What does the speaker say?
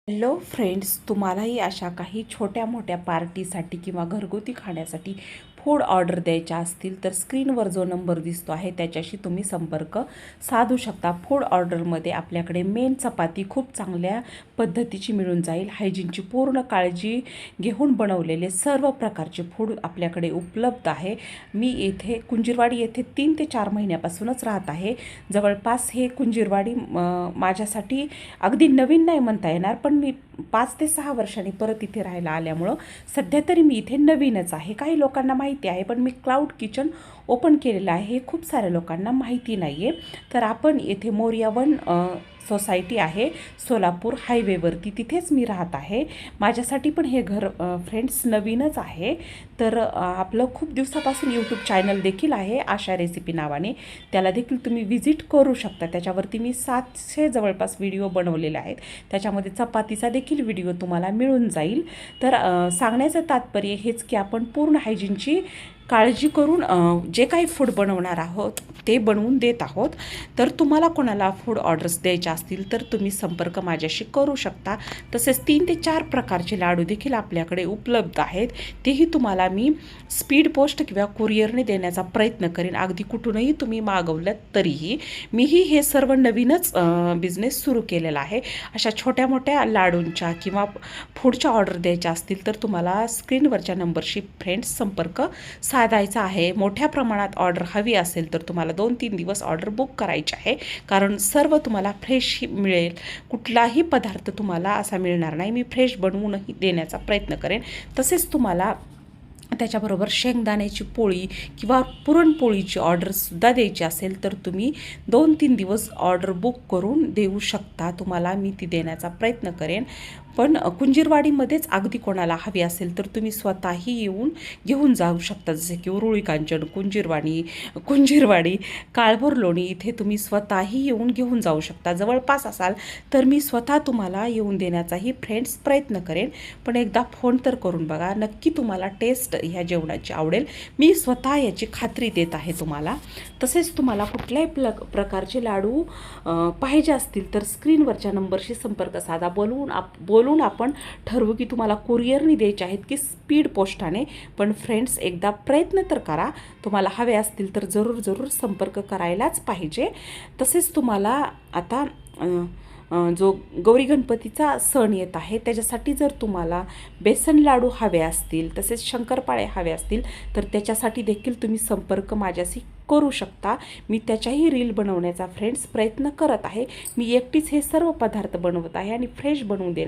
Hello friends, तुम्हालाही अशा काही छोट्या मोठ्या पार्टीसाठी किंवा घरगुती खाण्यासाठी फूड ऑर्डर द्यायच्या असतील तर स्क्रीनवर जो नंबर दिसतो आहे त्याच्याशी तुम्ही संपर्क साधू शकता. फूड ऑर्डरमध्ये आपल्याकडे मेन चपाती खूप चांगल्या पद्धतीची मिळून जाईल. हायजीनची पूर्ण काळजी घेऊन बनवलेले सर्व प्रकारचे फूड आपल्याकडे उपलब्ध आहे. मी येथे कुंजीरवाडी येथे 3 ते 4 महिन्यापासूनच राहत आहे. जवळपास हे कुंजीरवाडी माझ्यासाठी अगदी नवीन नाही म्हणता येणार, पण मी 5 ते 6 वर्षांनी परत इथे राहायला आल्यामुळं सध्या तरी मी इथे नवीनच आहे. काही लोकांना माहिती आहे, पण मी क्लाउड किचन ओपन केलेलं आहे हे खूप साऱ्या लोकांना माहिती नाही आहे. तर आपण येथे मोरिया वन सोसायटी आहे सोलापूर हायवेवरती, तिथेच मी राहत आहे. माझ्यासाठी पण हे घर फ्रेंड्स नवीनच आहे. तर आपलं खूप दिवसापासून यूट्यूब चॅनल देखील आहे आशा रेसिपी नावाने, त्याला देखील तुम्ही व्हिजिट करू शकता. त्याच्यावरती मी 700 जवळपास व्हिडिओ बनवलेले आहेत. त्याच्यामध्ये चपातीचा देखील व्हिडिओ तुम्हाला मिळून जाईल. तर सांगण्याचं तात्पर्य हेच की आपण पूर्ण हायजीनची काळजी करून जे काही फूड बनवणार आहोत ते बनवून देत आहोत. तर तुम्हाला कोणाला फूड ऑर्डर्स द्यायचे असतील तर तुम्ही संपर्क माझ्याशी करू शकता. तसेच 3 ते 4 प्रकारचे लाडू देखील आपल्याकडे उपलब्ध आहेत. तेही तुम्हाला मी स्पीड पोस्ट किंवा कुरिअरने देण्याचा प्रयत्न करेन. अगदी कुठूनही तुम्ही मागवलं तरीही. मीही हे सर्व नवीनच बिझनेस सुरू केलेला आहे. अशा छोट्या मोठ्या लाडूंच्या किंवा फूडच्या ऑर्डर द्यायच्या असतील तर तुम्हाला स्क्रीनवरच्या नंबरशी फ्रेंड्स संपर्क साधायचा आहे. मोठ्या प्रमाणात ऑर्डर हवी असेल तर तुम्हाला 2-3 दिवस ऑर्डर बुक करायची आहे, कारण सर्व तुम्हाला फ्रेश मिळेल. कुठलाही पदार्थ तुम्हाला असा मिळणार नाही. मी फ्रेश बनवूनही देण्याचा प्रयत्न करेन. तसेच तुम्हाला त्याच्याबरोबर शेंगदाण्याची पोळी किंवा पुरणपोळीची ऑर्डरसुद्धा द्यायची असेल तर तुम्ही 2-3 दिवस ऑर्डर बुक करून देऊ शकता. तुम्हाला मी ती देण्याचा प्रयत्न करेन. पण कुंजीरवाडीमध्येच अगदी कोणाला हवी असेल तर तुम्ही स्वतःही येऊन घेऊन जाऊ शकता. जसे की उरुळी कांचन, कुंजीरवाडी, काळभोर लोणी इथे तुम्ही स्वतःही येऊन घेऊन जाऊ शकता. जवळपास असाल तर मी स्वतः तुम्हाला येऊन देण्याचाही फ्रेंड्स प्रयत्न करेन. पण एकदा फोन तर करून बघा, नक्की तुम्हाला टेस्ट ह्या जेवणाची आवडेल. मी स्वतः याची खात्री देत आहे तुम्हाला. तसेच तुम्हाला कुठल्याही प्रकारचे लाडू पाहिजे असतील तर स्क्रीनवरच्या नंबरशी संपर्क साधा. बोलून आपण ठरवू की तुम्हाला कुरिअरने द्यायचे आहेत की स्पीड पोस्टाने. पण फ्रेंड्स एकदा प्रयत्न तर करा. तुम्हाला हवे असतील तर जरूर संपर्क करायलाच पाहिजे. तसेच तुम्हाला आता जो गौरी गणपतीचा सण येत आहे त्याच्यासाठी जर तुम्हाला बेसन लाडू हवे असतील, तसेच शंकरपाळे हवे असतील तर त्याच्यासाठी देखील तुम्ही संपर्क माझ्याशी करू शकता. मी त्याच्याही रील बनवण्याचा फ्रेंड्स प्रयत्न करत आहे. मी एकटीच हे सर्व पदार्थ बनवत आहे आणि फ्रेश बनवून देण्याचा